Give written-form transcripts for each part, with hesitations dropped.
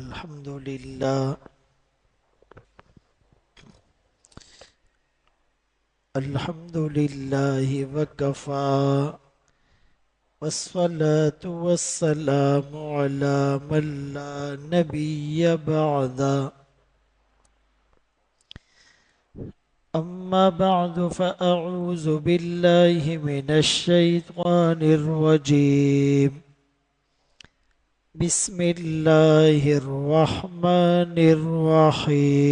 الحمد لله الحمد لله وكفى والصلاة والسلام على من لا نبي بعد أما بعد فأعوذ بالله من الشيطان الرجيم بسم الله الرحمن الرحيم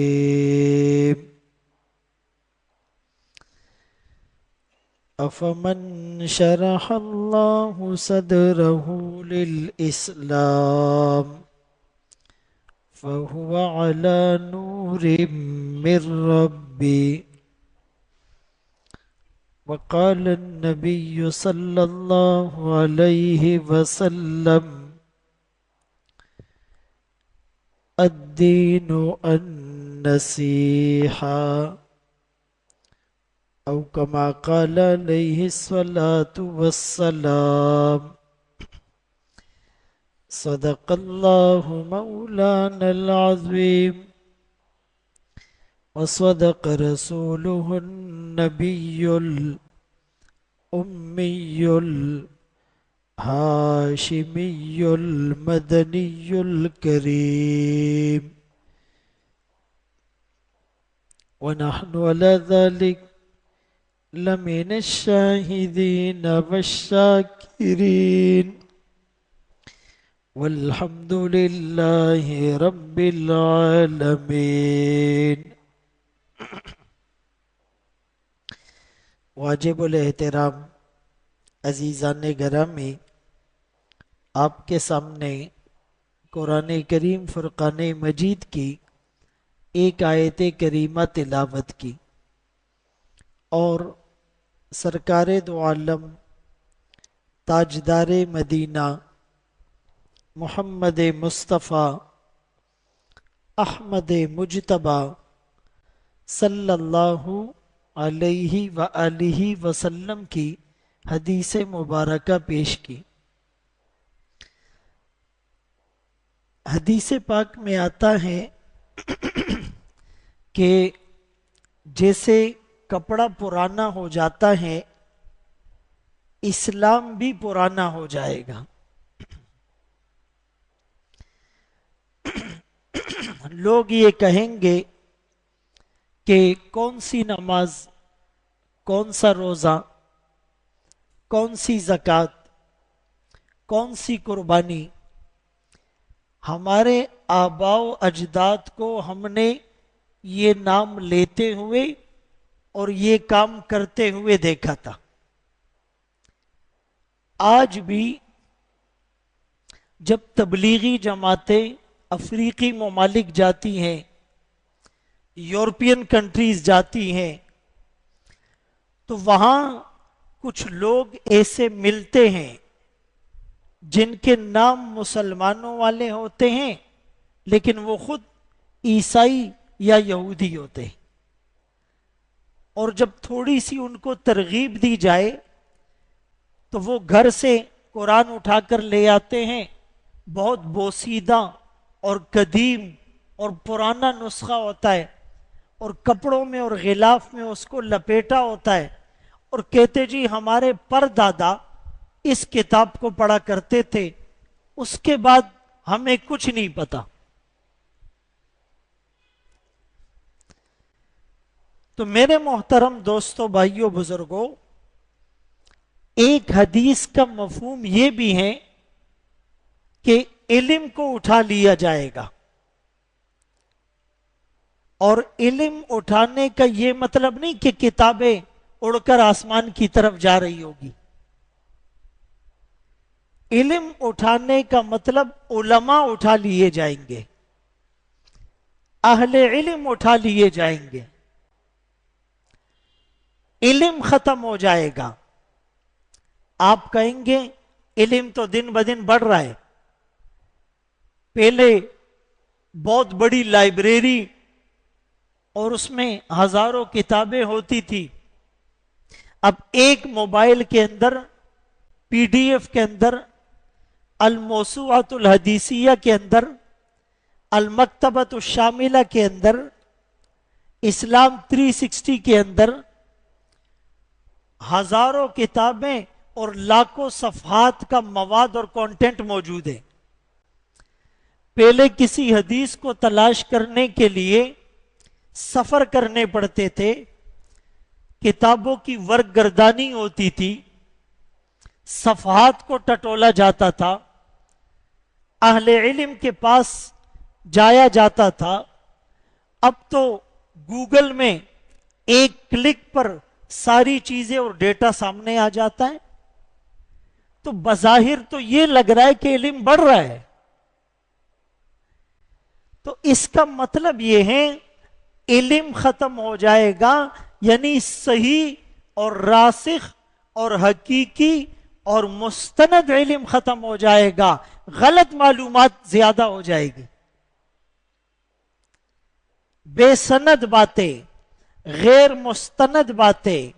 أفمن شرح الله صدره للإسلام فهو على نور من ربه وقال النبي صلى الله عليه وسلم الدين النصيحة أو كما قال عليه الصلاة والسلام صدق الله مولانا العظيم وصدق رسوله النبي الأمي الهاشمي المدني الكريم ونحن على ذلك لمن الشاهدين والشاكرين والحمد لله رب العالمين. واجب الاحترام عزیزان گرامی، آپ کے سامنے قرآن کریم فرقان مجید کی ایک آیت کریمہ تلاوت کی اور سرکار دو عالم تاجدار مدینہ محمد مصطفیٰ احمد مجتبیٰ صلی اللہ علیہ وآلہ وسلم کی حدیث مبارکہ پیش کی. حدیث پاک میں آتا ہے کہ جیسے کپڑا پرانا ہو جاتا ہے اسلام بھی پرانا ہو جائے گا. لوگ یہ کہیں گے کہ کون سی نماز، کون سا روزہ، کون سی زکوٰۃ، کون سی قربانی، ہمارے آباء و اجداد کو ہم نے یہ نام لیتے ہوئے اور یہ کام کرتے ہوئے دیکھا تھا. آج بھی جب تبلیغی جماعتیں افریقی ممالک جاتی ہیں، یورپین کنٹریز جاتی ہیں، تو وہاں کچھ لوگ ایسے ملتے ہیں جن کے نام مسلمانوں والے ہوتے ہیں لیکن وہ خود عیسائی یا یہودی ہوتے ہیں، اور جب تھوڑی سی ان کو ترغیب دی جائے تو وہ گھر سے قرآن اٹھا کر لے آتے ہیں. بہت بوسیدہ اور قدیم اور پرانا نسخہ ہوتا ہے اور کپڑوں میں اور غلاف میں اس کو لپیٹا ہوتا ہے اور کہتے جی ہمارے پردادا اس کتاب کو پڑھا کرتے تھے، اس کے بعد ہمیں کچھ نہیں پتا. تو میرے محترم دوستو، بھائیو، بزرگوں، ایک حدیث کا مفہوم یہ بھی ہے کہ علم کو اٹھا لیا جائے گا، اور علم اٹھانے کا یہ مطلب نہیں کہ کتابیں اڑ کر آسمان کی طرف جا رہی ہوگی. علم اٹھانے کا مطلب علماء اٹھا لیے جائیں گے، اہل علم اٹھا لیے جائیں گے، علم ختم ہو جائے گا. آپ کہیں گے علم تو دن بدن بڑھ رہا ہے، پہلے بہت بڑی لائبریری اور اس میں ہزاروں کتابیں ہوتی تھی، اب ایک موبائل کے اندر پی ڈی ایف کے اندر الموسوعۃ الحدیثیہ کے اندر المکتبۃ الشاملہ کے اندر، اسلام 360 کے اندر ہزاروں کتابیں اور لاکھوں صفحات کا مواد اور کانٹینٹ موجود ہے۔ پہلے کسی حدیث کو تلاش کرنے کے لیے سفر کرنے پڑتے تھے، کتابوں کی ورق گردانی ہوتی تھی، صفحات کو ٹٹولا جاتا تھا، اہل علم کے پاس جایا جاتا تھا۔ اب تو گوگل میں ایک کلک پر ساری چیزیں اور ڈیٹا سامنے آ جاتا ہے، تو بظاہر تو یہ لگ رہا ہے کہ علم بڑھ رہا ہے۔ تو اس کا مطلب یہ ہے علم ختم ہو جائے گا، یعنی صحیح اور راسخ اور حقیقی اور مستند علم ختم ہو جائے گا، غلط معلومات زیادہ ہو جائے گی، بے سند باتیں، غیر مستند باتیں،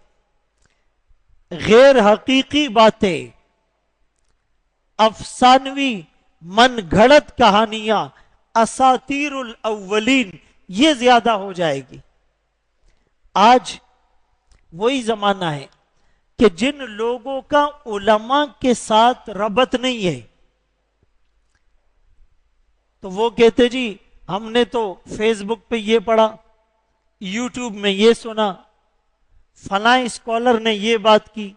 غیر حقیقی باتیں، افسانوی من گھڑت کہانیاں، اساطیر الاولین، یہ زیادہ ہو جائے گی۔ آج وہی زمانہ ہے کہ جن لوگوں کا علماء کے ساتھ ربط نہیں ہے، تو وہ کہتے جی ہم نے تو فیس بک پہ یہ پڑھا، یوٹیوب میں یہ سنا، فلاں اسکالر نے یہ بات کی،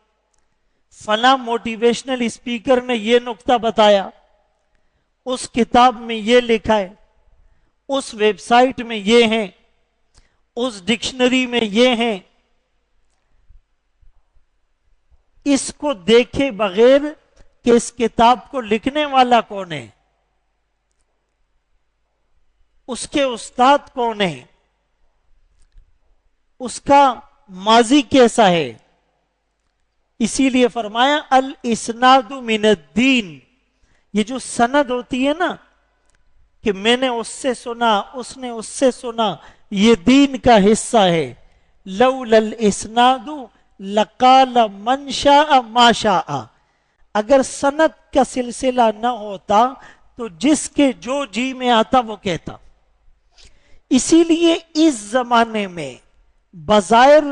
فلاں موٹیویشنل اسپیکر نے یہ نقطہ بتایا، اس کتاب میں یہ لکھا ہے، اس ویب سائٹ میں یہ ہیں، اس ڈکشنری میں یہ ہیں۔ اس کو دیکھے بغیر کہ اس کتاب کو لکھنے والا کون ہے، اس کے استاد کون ہے، اس کا ماضی کیسا ہے، اسی لیے فرمایا الاسناد من الدین۔ یہ جو سند ہوتی ہے نا کہ میں نے اس سے سنا، اس نے اس سے سنا، یہ دین کا حصہ ہے۔ لولا الاسناد لقال من شاء ما شاء، اگر سند کا سلسلہ نہ ہوتا تو جس کے جو جی میں آتا وہ کہتا۔ اسی لیے اس زمانے میں بظاہر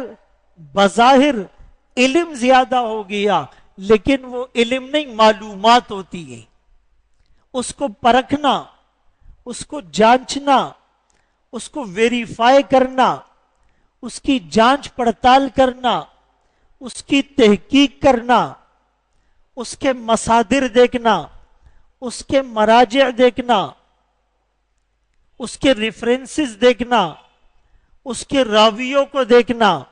علم زیادہ ہو گیا، لیکن وہ علم نہیں، معلومات ہوتی ہیں۔ اس کو پرکھنا، اس کو جانچنا، اس کو ویریفائی کرنا، اس کی جانچ پڑتال کرنا، اس کی تحقیق کرنا، اس کے مصادر دیکھنا، اس کے مراجع دیکھنا، اس کے ریفرنسز دیکھنا، اس کے راویوں کو دیکھنا،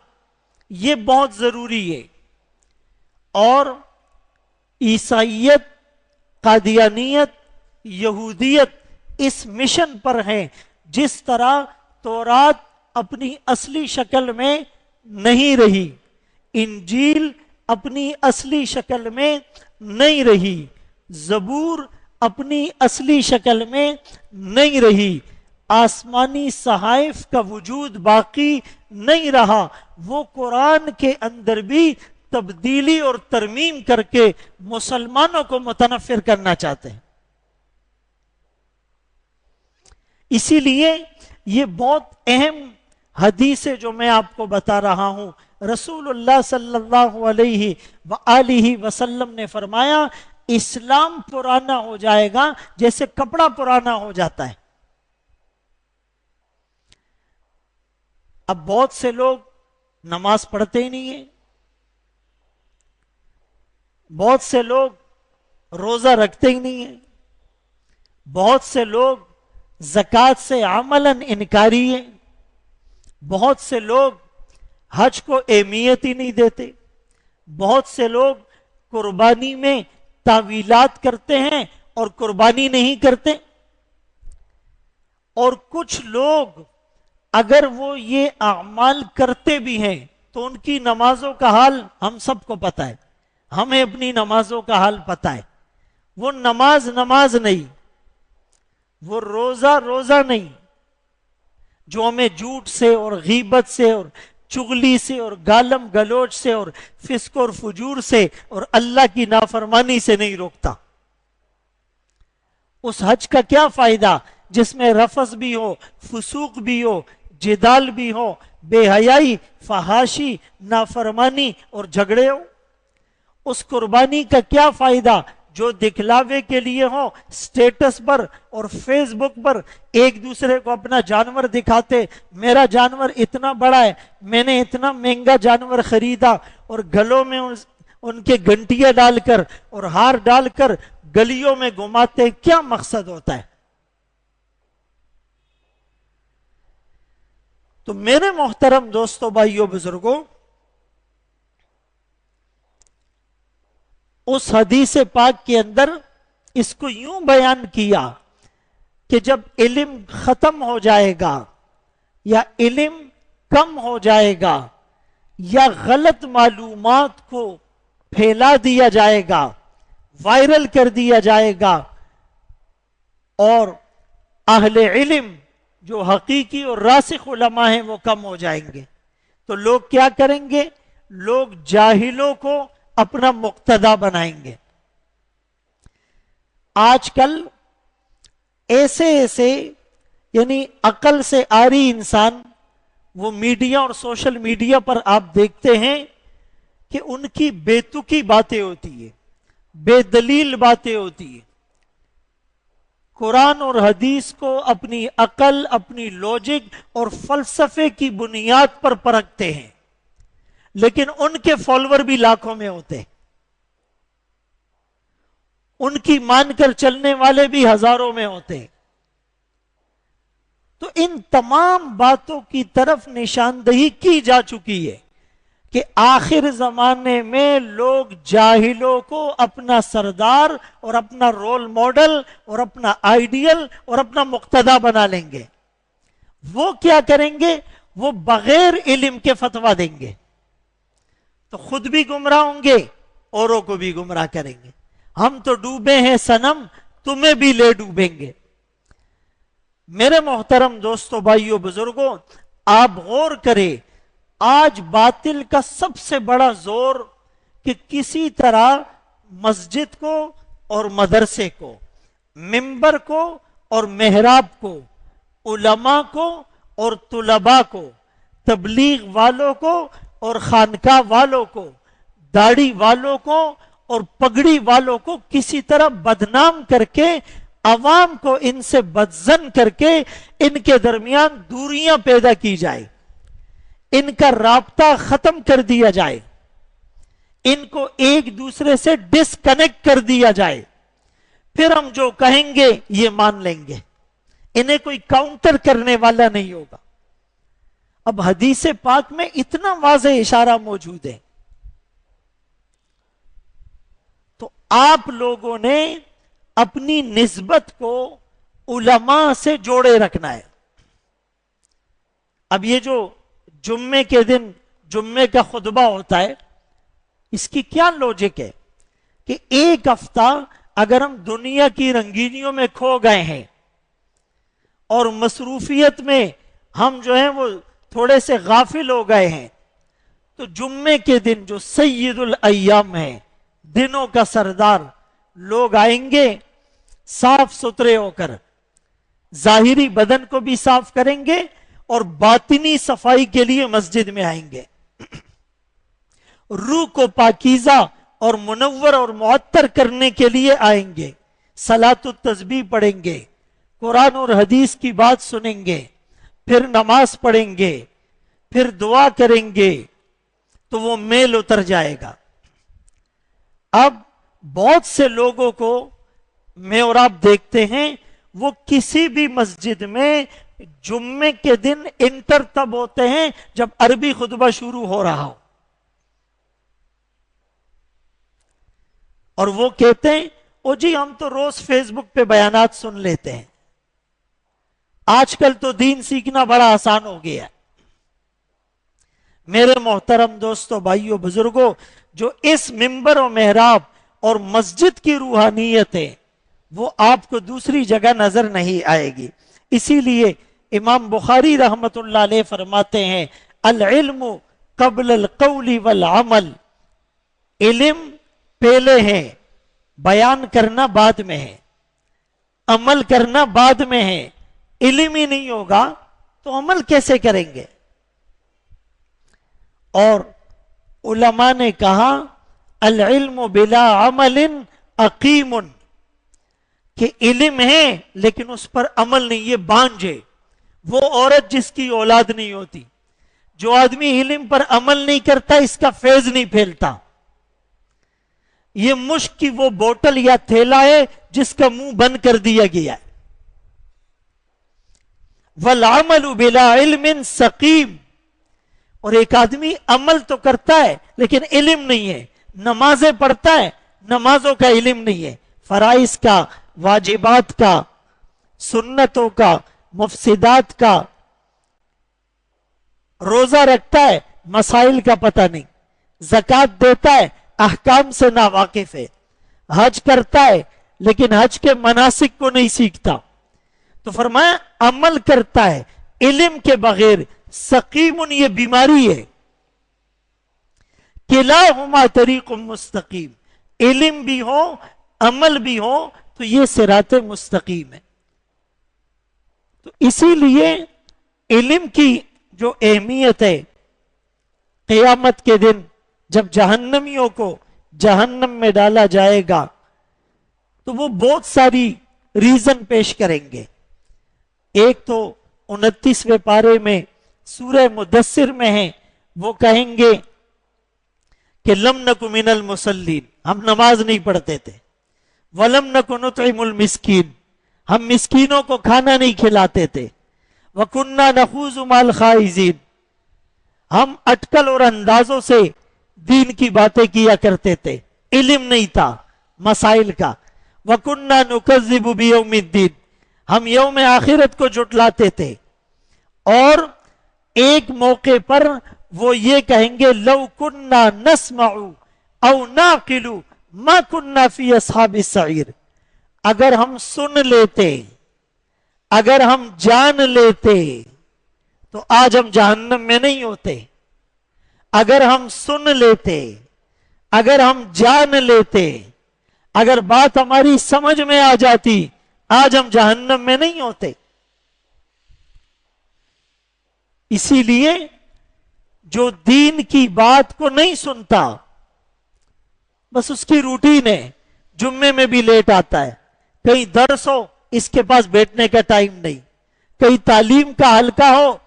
یہ بہت ضروری ہے۔ اور عیسائیت، قادیانیت، یہودیت اس مشن پر ہیں۔ جس طرح تورات اپنی اصلی شکل میں نہیں رہی، انجیل اپنی اصلی شکل میں نہیں رہی، زبور اپنی اصلی شکل میں نہیں رہی، آسمانی صحائف کا وجود باقی نہیں رہا، وہ قرآن کے اندر بھی تبدیلی اور ترمیم کر کے مسلمانوں کو متنفر کرنا چاہتے ہیں۔ اسی لیے یہ بہت اہم حدیث ہے جو میں آپ کو بتا رہا ہوں۔ رسول اللہ صلی اللہ علیہ وآلہ وسلم نے فرمایا اسلام پرانا ہو جائے گا جیسے کپڑا پرانا ہو جاتا ہے۔ اب بہت سے لوگ نماز پڑھتے ہی نہیں ہیں، بہت سے لوگ روزہ رکھتے ہی نہیں ہیں، بہت سے لوگ زکوٰۃ سے عملاً انکاری ہیں، بہت سے لوگ حج کو اہمیت ہی نہیں دیتے، بہت سے لوگ قربانی میں تعویلات کرتے ہیں اور قربانی نہیں کرتے، اور کچھ لوگ اگر وہ یہ اعمال کرتے بھی ہیں تو ان کی نمازوں کا حال ہم سب کو پتہ ہے، ہمیں اپنی نمازوں کا حال پتہ ہے۔ وہ نماز نہیں، وہ روزہ نہیں، جو ہمیں جھوٹ سے اور غیبت سے اور چغلی سے اور گالم گلوچ سے اور فسق اور فجور سے اور اللہ کی نافرمانی سے نہیں روکتا۔ اس حج کا کیا فائدہ جس میں رفث بھی ہو، فسوق بھی ہو، جدال بھی ہو، بے حیائی، فحاشی، نافرمانی اور جھگڑے ہو؟ اس قربانی کا کیا فائدہ جو دکھلاوے کے لیے ہو، سٹیٹس پر اور فیس بک پر ایک دوسرے کو اپنا جانور دکھاتے، میرا جانور اتنا بڑا ہے، میں نے اتنا مہنگا جانور خریدا، اور گلوں میں ان کے گھنٹیاں ڈال کر اور ہار ڈال کر گلیوں میں گھماتے؟ کیا مقصد ہوتا ہے؟ تو میرے محترم دوستو، بھائیو، بزرگوں، اس حدیث پاک کے اندر اس کو یوں بیان کیا کہ جب علم ختم ہو جائے گا یا علم کم ہو جائے گا یا غلط معلومات کو پھیلا دیا جائے گا، وائرل کر دیا جائے گا، اور اہل علم جو حقیقی اور راسخ علماء ہیں وہ کم ہو جائیں گے، تو لوگ کیا کریں گے؟ لوگ جاہلوں کو اپنا مقتدا بنائیں گے۔ آج کل ایسے یعنی عقل سے عاری انسان، وہ میڈیا اور سوشل میڈیا پر آپ دیکھتے ہیں کہ ان کی بے تکی باتیں ہوتی ہیں، بے دلیل باتیں ہوتی ہیں، قرآن اور حدیث کو اپنی عقل، اپنی لوجک اور فلسفے کی بنیاد پر پرکھتے ہیں، لیکن ان کے فالوور بھی لاکھوں میں ہوتے ہیں، ان کی مان کر چلنے والے بھی ہزاروں میں ہوتے ہیں۔ تو ان تمام باتوں کی طرف نشاندہی کی جا چکی ہے کہ آخر زمانے میں لوگ جاہلوں کو اپنا سردار اور اپنا رول ماڈل اور اپنا آئیڈیل اور اپنا مقتدا بنا لیں گے۔ وہ کیا کریں گے؟ وہ بغیر علم کے فتویٰ دیں گے، تو خود بھی گمراہ ہوں گے، اوروں کو بھی گمراہ کریں گے۔ ہم تو ڈوبے ہیں صنم، تمہیں بھی لے ڈوبیں گے۔ میرے محترم دوستو، بھائیو، بزرگوں، آپ غور کریں، آج باطل کا سب سے بڑا زور کہ کسی طرح مسجد کو اور مدرسے کو، منبر کو اور محراب کو، علماء کو اور طلباء کو، تبلیغ والوں کو اور خانقاہ والوں کو، داڑھی والوں کو اور پگڑی والوں کو کسی طرح بدنام کر کے، عوام کو ان سے بدظن کر کے ان کے درمیان دوریاں پیدا کی جائے، ان کا رابطہ ختم کر دیا جائے، ان کو ایک دوسرے سے ڈسکنیکٹ کر دیا جائے، پھر ہم جو کہیں گے یہ مان لیں گے، انہیں کوئی کاؤنٹر کرنے والا نہیں ہوگا۔ اب حدیث پاک میں اتنا واضح اشارہ موجود ہے، تو آپ لوگوں نے اپنی نسبت کو علماء سے جوڑے رکھنا ہے۔ اب یہ جو جمعے کے دن جمعے کا خطبہ ہوتا ہے، اس کی کیا لوجک ہے کہ ایک ہفتہ اگر ہم دنیا کی رنگینیوں میں کھو گئے ہیں اور مصروفیت میں ہم جو ہیں وہ تھوڑے سے غافل ہو گئے ہیں، تو جمعے کے دن جو سید الایام ہے، دنوں کا سردار، لوگ آئیں گے صاف ستھرے ہو کر، ظاہری بدن کو بھی صاف کریں گے اور باطنی صفائی کے لیے مسجد میں آئیں گے، روح کو پاکیزہ اور منور اور معطر کرنے کے لیے آئیں گے، صلاۃ التسبیح پڑھیں گے، قرآن اور حدیث کی بات سنیں گے، پھر نماز پڑھیں گے، پھر دعا کریں گے، تو وہ میل اتر جائے گا۔ اب بہت سے لوگوں کو میں اور آپ دیکھتے ہیں، وہ کسی بھی مسجد میں جمعے کے دن انٹر تب ہوتے ہیں جب عربی خطبہ شروع ہو رہا ہو، اور وہ کہتے ہیں او جی ہم تو روز فیس بک پہ بیانات سن لیتے ہیں، آج کل تو دین سیکھنا بڑا آسان ہو گیا ہے۔ میرے محترم دوستو، بھائیو، بزرگوں، جو اس منبر و محراب اور مسجد کی روحانیت ہے وہ آپ کو دوسری جگہ نظر نہیں آئے گی۔ اسی لیے امام بخاری رحمت اللہ علیہ فرماتے ہیں، العلم قبل القول والعمل، علم پہلے ہے، بیان کرنا بعد میں ہے، عمل کرنا بعد میں ہے۔ علم ہی نہیں ہوگا تو عمل کیسے کریں گے؟ اور علماء نے کہا العلم بلا عمل عقیم، کہ علم ہے لیکن اس پر عمل نہیں، یہ بانجھ ہے، وہ عورت جس کی اولاد نہیں ہوتی۔ جو آدمی علم پر عمل نہیں کرتا اس کا فیض نہیں پھیلتا۔ یہ مشک کی وہ بوتل یا تھیلا ہے جس کا منہ بند کر دیا گیا ہے۔ والعمل بلا علم سقیم، اور ایک آدمی عمل تو کرتا ہے لیکن علم نہیں ہے، نمازیں پڑھتا ہے، نمازوں کا علم نہیں ہے، فرائض کا، واجبات کا، سنتوں کا، مفسدات کا، روزہ رکھتا ہے، مسائل کا پتہ نہیں، زکوٰۃ دیتا ہے، احکام سے ناواقف ہے، حج کرتا ہے لیکن حج کے مناسک کو نہیں سیکھتا۔ تو فرمایا عمل کرتا ہے علم کے بغیر، سقیم، یہ بیماری ہے۔ کلاہما طریق مستقیم، علم بھی ہو عمل بھی ہو تو یہ صراط مستقیم ہے۔ تو اسی لیے علم کی جو اہمیت ہے، قیامت کے دن جب جہنمیوں کو جہنم میں ڈالا جائے گا تو وہ بہت ساری ریزن پیش کریں گے۔ ایک تو 29ویں پارے میں سورہ مدثر میں ہے، وہ کہیں گے کہ لم نک من المصلین، ہم نماز نہیں پڑھتے تھے، ولم نک نطعم المسکین، ہم مسکینوں کو کھانا نہیں کھلاتے تھے، وَكُنَّا نَخُوضُ مَعَ الْخَائِضِينَ، ہم اٹکل اور اندازوں سے دین کی باتیں کیا کرتے تھے، علم نہیں تھا مسائل کا، وَكُنَّا نُكَذِّبُ بِيَوْمِ الدِّينِ، ہم یوم آخرت کو جھٹلاتے تھے۔ اور ایک موقع پر وہ یہ کہیں گے لَوْ كُنَّا نَسْمَعُ أَوْ نَعْقِلُ مَا كُنَّا فِي أَصْحَابِ السَّعِيرِ، اگر ہم سن لیتے، اگر ہم جان لیتے تو آج ہم جہنم میں نہیں ہوتے۔ اگر ہم سن لیتے، اگر ہم جان لیتے، اگر بات ہماری سمجھ میں آ جاتی، آج ہم جہنم میں نہیں ہوتے۔ اسی لیے جو دین کی بات کو نہیں سنتا، بس اس کی روٹین ہے، جمعے میں بھی لیٹ آتا ہے، کہیں درس ہو اس کے پاس بیٹھنے کا ٹائم نہیں، کہیں تعلیم کا حلقہ ہو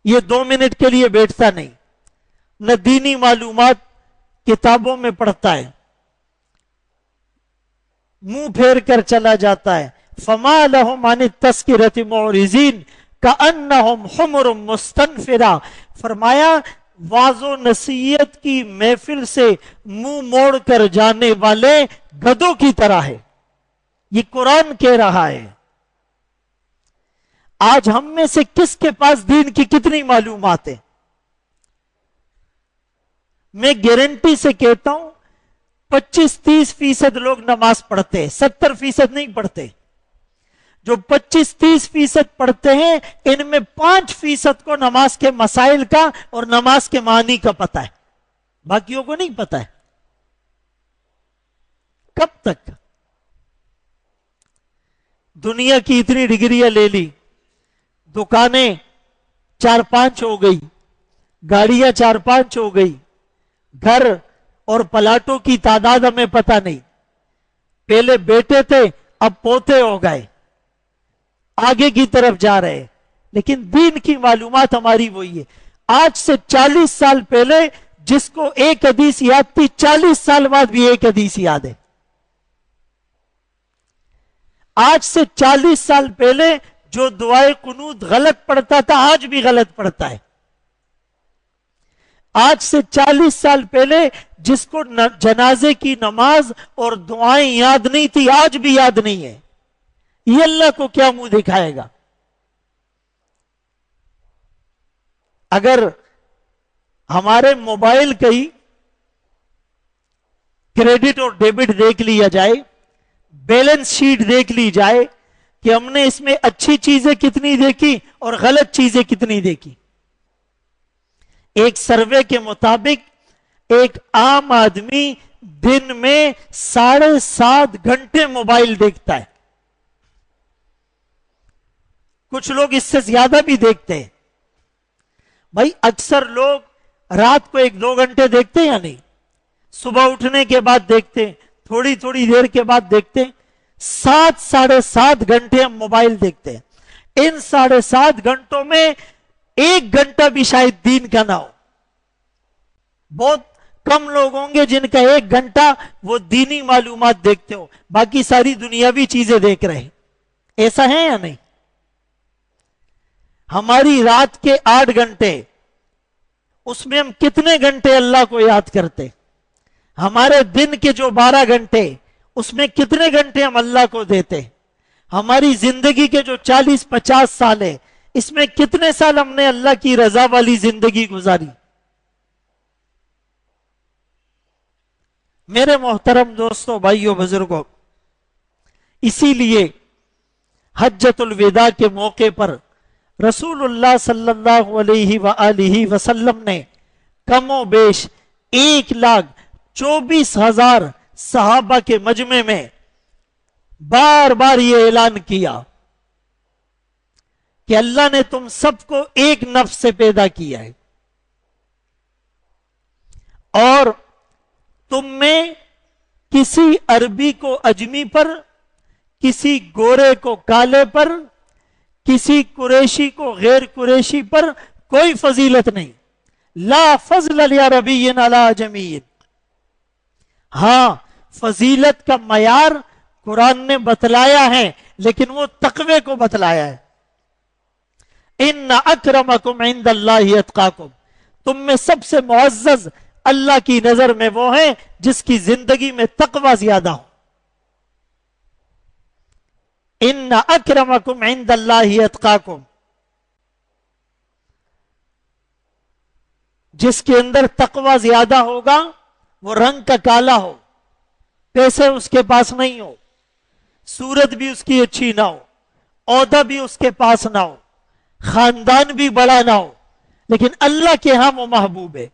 یہ 2 منٹ کے لیے بیٹھتا نہیں، نہ دینی معلومات کتابوں میں پڑھتا ہے، منہ پھیر کر چلا جاتا ہے۔ فما لهم عن التذکرۃ معرضین کأنہم حمر مستنفرہ، فرمایا واعظ و نصیحت کی محفل سے منہ موڑ کر جانے والے گدھوں کی طرح ہے۔ یہ قرآن کہہ رہا ہے۔ آج ہم میں سے کس کے پاس دین کی کتنی معلومات ہیں؟ میں گارنٹی سے کہتا ہوں 25-30% لوگ نماز پڑھتے ہیں، 70% نہیں پڑھتے۔ جو 25-30% پڑھتے ہیں ان میں 5% کو نماز کے مسائل کا اور نماز کے معنی کا پتہ ہے، باقیوں کو نہیں پتہ ہے۔ کب تک؟ دنیا کی اتنی ڈگریاں لے لی، دکانیں 4-5 ہو گئی، گاڑیاں 4-5 ہو گئی، گھر اور پلاٹوں کی تعداد ہمیں پتہ نہیں، پہلے بیٹے تھے اب پوتے ہو گئے، آگے کی طرف جا رہے، لیکن دین کی معلومات ہماری وہی ہے۔ آج سے 40 سال پہلے جس کو ایک حدیث یاد تھی 40 سال بعد بھی ایک حدیث یاد ہے۔ آج سے 40 سال پہلے جو دعائے قنوت غلط پڑھتا تھا آج بھی غلط پڑھتا ہے۔ آج سے 40 سال پہلے جس کو جنازے کی نماز اور دعائیں یاد نہیں تھی آج بھی یاد نہیں ہے۔ یہ اللہ کو کیا منہ دکھائے گا؟ اگر ہمارے موبائل کی کریڈٹ اور ڈیبٹ دیکھ لیا جائے، بیلنس شیٹ دیکھ لی جائے کہ ہم نے اس میں اچھی چیزیں کتنی دیکھی اور غلط چیزیں کتنی دیکھی۔ ایک سروے کے مطابق ایک عام آدمی دن میں 7.5 گھنٹے موبائل دیکھتا ہے۔ کچھ لوگ اس سے زیادہ بھی دیکھتے ہیں. بھائی اکثر لوگ رات کو 1-2 گھنٹے دیکھتے ہیں یا نہیں؟ صبح اٹھنے کے بعد دیکھتے ہیں, تھوڑی تھوڑی دیر کے بعد دیکھتے ہیں. 7-7.5 گھنٹے ہم موبائل دیکھتے ہیں. ان 7.5 گھنٹوں میں 1 گھنٹہ بھی شاید دین کا نہ ہو. بہت کم لوگ ہوں گے جن کا 1 گھنٹہ وہ دینی معلومات دیکھتے ہو, باقی ساری دنیاوی چیزیں دیکھ رہے ہیں. ایسا ہے یا نہیں؟ ہماری رات کے 8 گھنٹے, اس میں ہم کتنے گھنٹے اللہ کو یاد کرتے؟ ہمارے دن کے جو 12 گھنٹے, اس میں کتنے گھنٹے ہم اللہ کو دیتے؟ ہماری زندگی کے جو 40-50 سال ہے, اس میں کتنے سال ہم نے اللہ کی رضا والی زندگی گزاری؟ میرے محترم دوستو, بھائیو, بزرگوں, اسی لیے حجۃ الوداع کے موقع پر رسول اللہ صلی اللہ علیہ وآلہ وسلم نے کم و بیش 1,24,000 صحابہ کے مجمع میں بار بار یہ اعلان کیا کہ اللہ نے تم سب کو ایک نفس سے پیدا کیا ہے, اور تم میں کسی عربی کو اجمی پر, کسی گورے کو کالے پر, کسی قریشی کو غیر قریشی پر کوئی فضیلت نہیں. لا فضل لعربی علی اعجمی. ہاں, فضیلت کا معیار قرآن نے بتلایا ہے, لیکن وہ تقوی کو بتلایا ہے. ان اکرمکم عند اللہ اتقاکم. تم میں سب سے معزز اللہ کی نظر میں وہ ہیں جس کی زندگی میں تقوی زیادہ ہو. ان اکرمکم عند اللہ اتقاکم. جس کے اندر تقوی زیادہ ہوگا وہ رنگ کا کالا ہو, پیسے اس کے پاس نہیں ہو, صورت بھی اس کی اچھی نہ ہو, عہدہ بھی اس کے پاس نہ ہو, خاندان بھی بڑا نہ ہو, لیکن اللہ کے ہاں وہ محبوب ہے.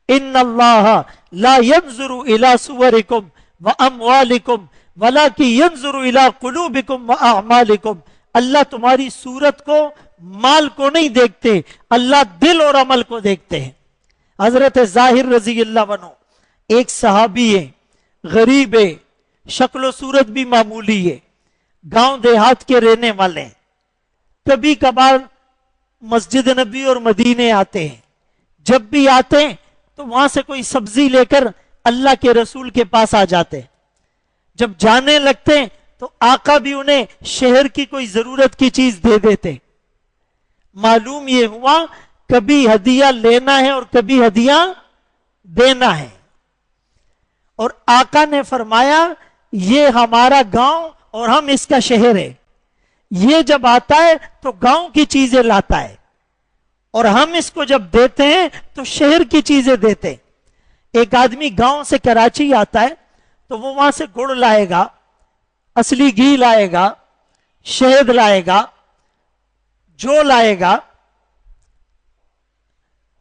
ان اللہ لا ينظر الى صورکم واموالکم ولکن ينظر الى قلوبکم واعمالکم. اللہ تمہاری صورت کو, مال کو نہیں دیکھتے, اللہ دل اور عمل کو دیکھتے ہیں. حضرت ظاہر رضی اللہ عنہ ایک صحابی ہے, غریب ہے, شکل و صورت بھی معمولی ہے, گاؤں دیہات کے رہنے والے ہیں. کبھی کبھار مسجد نبی اور مدینے آتے ہیں. جب بھی آتے ہیں تو وہاں سے کوئی سبزی لے کر اللہ کے رسول کے پاس آ جاتے ہیں. جب جانے لگتے ہیں تو آقا بھی انہیں شہر کی کوئی ضرورت کی چیز دے دیتے. معلوم یہ ہوا کبھی ہدیہ لینا ہے اور کبھی ہدیہ دینا ہے. اور آقا نے فرمایا یہ ہمارا گاؤں اور ہم اس کا شہر ہے. یہ جب آتا ہے تو گاؤں کی چیزیں لاتا ہے, اور ہم اس کو جب دیتے ہیں تو شہر کی چیزیں دیتے ہیں. ایک آدمی گاؤں سے کراچی آتا ہے تو وہ وہاں سے گڑ لائے گا, اصلی گھی لائے گا, شہد لائے گا, جو لائے گا.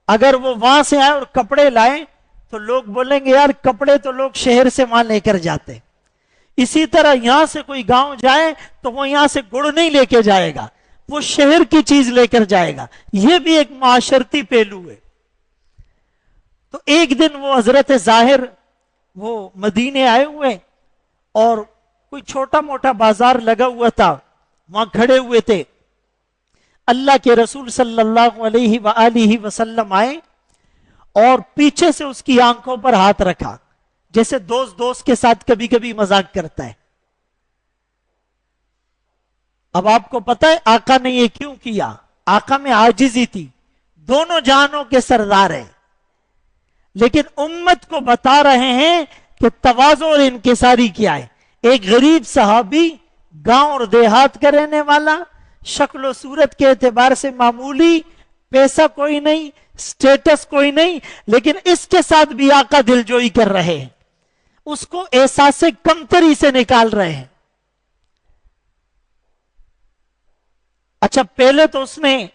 اگر وہ وہاں سے آئے اور کپڑے لائیں تو لوگ بولیں گے یار کپڑے تو لوگ شہر سے وہاں لے کر جاتے. اسی طرح یہاں سے کوئی گاؤں جائے تو وہ یہاں سے گڑ نہیں لے کے جائے گا, وہ شہر کی چیز لے کر جائے گا. یہ بھی ایک معاشرتی پہلو ہے. تو ایک دن وہ حضرت ظاہر وہ مدینے آئے ہوئے اور کوئی چھوٹا موٹا بازار لگا ہوا تھا, وہاں کھڑے ہوئے تھے. اللہ کے رسول صلی اللہ علیہ وآلہ وسلم آئے اور پیچھے سے اس کی آنکھوں پر ہاتھ رکھا, جیسے دوست دوست کے ساتھ کبھی کبھی مذاق کرتا ہے. اب آپ کو پتا ہے آقا نے یہ کیوں کیا؟ آقا میں عاجزی تھی, دونوں جہانوں کے سردار ہیں, لیکن امت کو بتا رہے ہیں کہ تواضع اور انکساری کیا ہے. ایک غریب صحابی, گاؤں اور دیہات کا رہنے والا, شکل و صورت کے اعتبار سے معمولی, پیسہ کوئی نہیں, سٹیٹس کوئی نہیں, لیکن اس کے ساتھ بھی آقا دلجوئی کر رہے ہیں, اس کو احساس کمتری سے نکال رہے ہیں. اچھا پہلے تو اس نے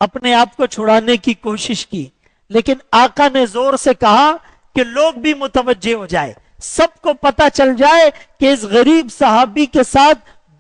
اپنے آپ کو چھڑانے کی کوشش کی, لیکن آقا نے زور سے کہا کہ لوگ بھی متوجہ ہو جائے, سب کو پتا چل جائے کہ اس غریب صحابی کے ساتھ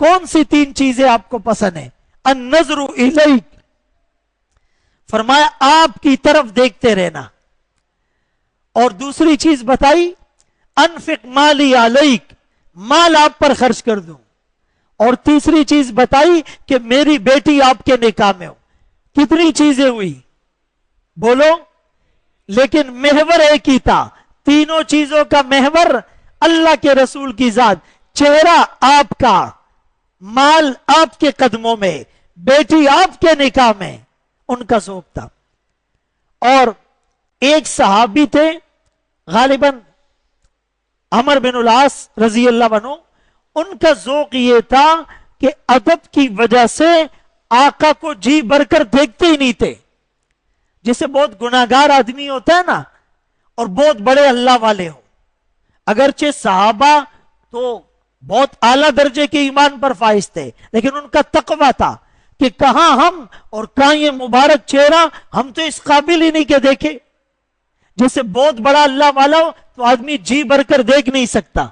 کون سی 3 چیزیں آپ کو پسند ہیں؟ النظر الیک، فرمایا آپ کی طرف دیکھتے رہنا، اور دوسری چیز بتائی انفق مالی علیک، مال آپ پر خرچ کر دوں، اور تیسری چیز بتائی کہ میری بیٹی آپ کے نکاح میں ہو۔ کتنی چیزیں ہوئی بولو؟ لیکن محور ایک ہی تھا، تینوں چیزوں کا محور اللہ کے رسول کی ذات، چہرہ آپ کا، مال آپ کے قدموں میں، بیٹی آپ کے نکاح میں، ان کا ذوق تھا۔ اور ایک صحابی تھے غالباً عمر بن العاص رضی اللہ عنہ، ان کا ذوق یہ تھا کہ ادب کی وجہ سے آقا کو جی بھر کر دیکھتے ہی نہیں تھے۔ جسے بہت گناہگار آدمی ہوتا ہے نا، اور بہت بڑے اللہ والے ہوں، اگرچہ صحابہ تو بہت اعلیٰ درجے کے ایمان پر فائز تھے، لیکن ان کا تقوی تھا کہ کہاں ہم اور کہاں یہ مبارک چہرہ، ہم تو اس قابل ہی نہیں کہ دیکھے۔ جیسے بہت بڑا اللہ والا ہو تو آدمی جی بھر کر دیکھ نہیں سکتا۔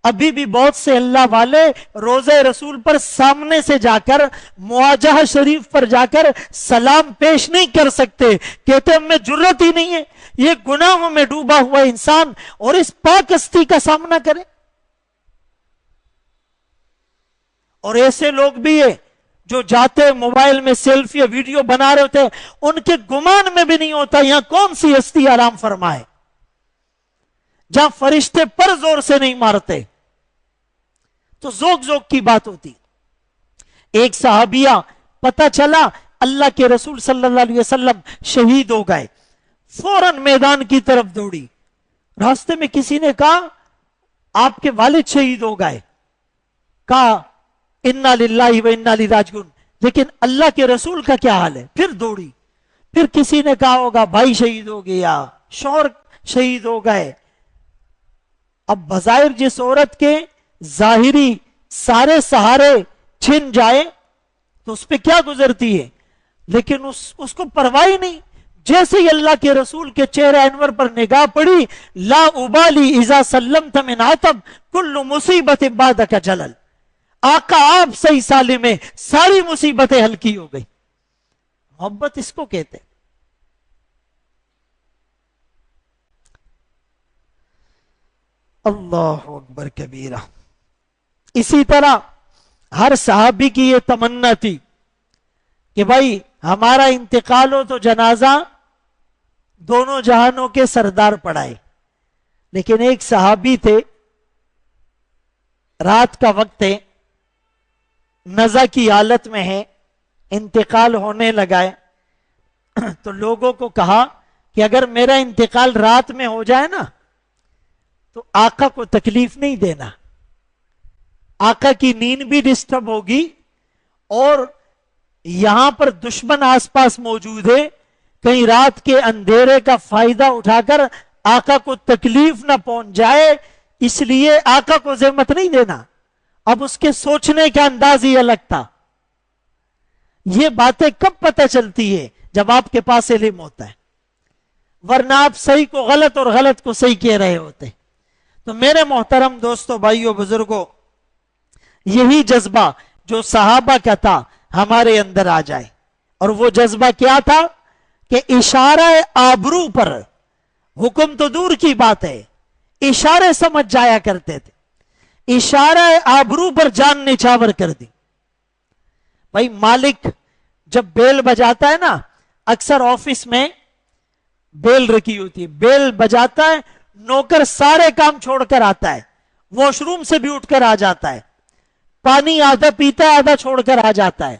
ابھی بھی بہت سے اللہ والے روضہ رسول پر سامنے سے جا کر، مواجہہ شریف پر جا کر سلام پیش نہیں کر سکتے، کہتے ہم میں جرت ہی نہیں ہے۔ یہ گناہوں میں ڈوبا ہوا انسان اور اس پاک ہستی کا سامنا کرے۔ اور ایسے لوگ بھی ہیں جو جاتے موبائل میں سیلفی یا ویڈیو بنا رہے ہوتے ہیں، ان کے گمان میں بھی نہیں ہوتا یہاں کون سی ہستی آرام فرمائے، جہاں فرشتے پر زور سے نہیں مارتے۔ تو ذوق ذوق کی بات ہوتی۔ ایک صحابیہ پتہ چلا اللہ کے رسول صلی اللہ علیہ وسلم شہید ہو گئے، فوراً میدان کی طرف دوڑی۔ راستے میں کسی نے کہا آپ کے والد شہید ہو گئے، کہا انا للہ و انا الیہ راجعون، لیکن اللہ کے رسول کا کیا حال ہے؟ پھر دوڑی۔ پھر کسی نے کہا ہوگا بھائی شہید ہو گیا، شوہر شہید ہو گئے۔ اب بظاہر جس عورت کے ظاہری سارے سہارے چھن جائے تو اس پہ کیا گزرتی ہے، لیکن اس کو پرواہ ہی نہیں۔ جیسے ہی اللہ کے رسول کے چہرہ انور پر نگاہ پڑی، لا ابالی اذا سلمت من عتب کل مصیبت بعدک جلل، آقا آپ صحیح سالم میں ساری مصیبتیں ہلکی ہو گئی۔ محبت اس کو کہتے ہیں۔ اللہ اکبر کبیرہ۔ اسی طرح ہر صحابی کی یہ تمنا تھی کہ بھائی ہمارا انتقال ہو تو جنازہ دونوں جہانوں کے سردار پڑھائے۔ لیکن ایک صحابی تھے، رات کا وقت ہے، نزع کی حالت میں ہے، انتقال ہونے لگا ہے، تو لوگوں کو کہا کہ اگر میرا انتقال رات میں ہو جائے نا تو آقا کو تکلیف نہیں دینا، آقا کی نیند بھی ڈسٹرب ہوگی، اور یہاں پر دشمن آس پاس موجود ہے، کہیں رات کے اندھیرے کا فائدہ اٹھا کر آقا کو تکلیف نہ پہنچ جائے، اس لیے آقا کو زحمت نہیں دینا۔ اب اس کے سوچنے کا انداز ہی الگ تھا۔ یہ باتیں کب پتہ چلتی ہے؟ جب آپ کے پاس علم ہوتا ہے، ورنہ آپ صحیح کو غلط اور غلط کو صحیح کہہ رہے ہوتے۔ تو میرے محترم دوستو، بھائیو، بزرگوں، یہی جذبہ جو صحابہ کا تھا ہمارے اندر آ جائے۔ اور وہ جذبہ کیا تھا کہ اشارہ آبرو پر، حکم تو دور کی بات ہے، اشارے سمجھ جایا کرتے تھے، اشارہ آبرو پر جان نچھاور کر دی۔ بھائی مالک جب بیل بجاتا ہے نا، اکثر آفس میں بیل رکھی ہوتی ہے، بیل بجاتا ہے، نوکر سارے کام چھوڑ کر آتا ہے، واش روم سے بھی اٹھ کر آ جاتا ہے، پانی آدھا پیتا ہے آدھا چھوڑ کر آ جاتا ہے،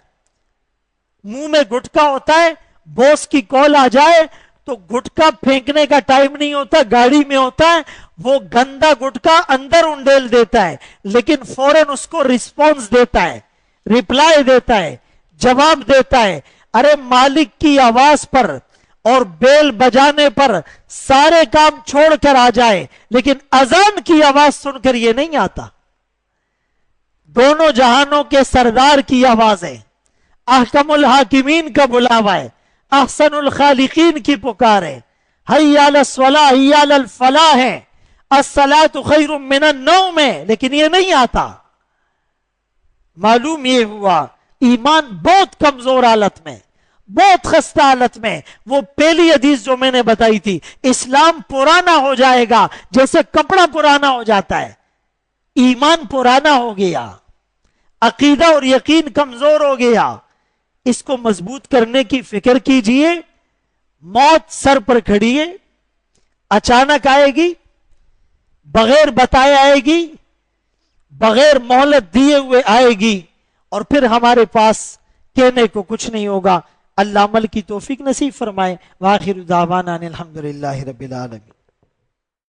منہ میں گٹکا ہوتا ہے، باس کی کال آ جائے تو گٹکا پھینکنے کا ٹائم نہیں ہوتا، گاڑی میں ہوتا ہے، وہ گندا گٹکا اندر انڈیل دیتا ہے، لیکن فوراً اس کو رسپانس دیتا ہے، ریپلائی دیتا ہے، جواب دیتا ہے۔ ارے مالک کی آواز پر اور بیل بجانے پر سارے کام چھوڑ کر آ جائے، لیکن اذان کی آواز سن کر یہ نہیں آتا۔ دونوں جہانوں کے سردار کی آواز ہے، احکم الحاکمین کا بلاوا ہے، احسن الخالقین کی پکار ہے، حی علی الصلاۃ حی علی الفلاح ہے، الصلاۃ خیر من النوم ہے، لیکن یہ نہیں آتا۔ معلوم یہ ہوا ایمان بہت کمزور حالت میں، بہت خستہ حالت میں. وہ پہلی حدیث جو میں نے بتائی تھی، اسلام پرانا ہو جائے گا جیسے کپڑا پرانا ہو جاتا ہے. ایمان پرانا ہو گیا، عقیدہ اور یقین کمزور ہو گیا. اس کو مضبوط کرنے کی فکر کیجئے. موت سر پر کھڑی ہے، اچانک آئے گی، بغیر بتائے آئے گی، بغیر مہلت دیے ہوئے آئے گی، اور پھر ہمارے پاس کہنے کو کچھ نہیں ہوگا. اللہ عمل کی توفیق نصیب فرمائے. وآخر دعوانا ان الحمدللہ رب العالمین.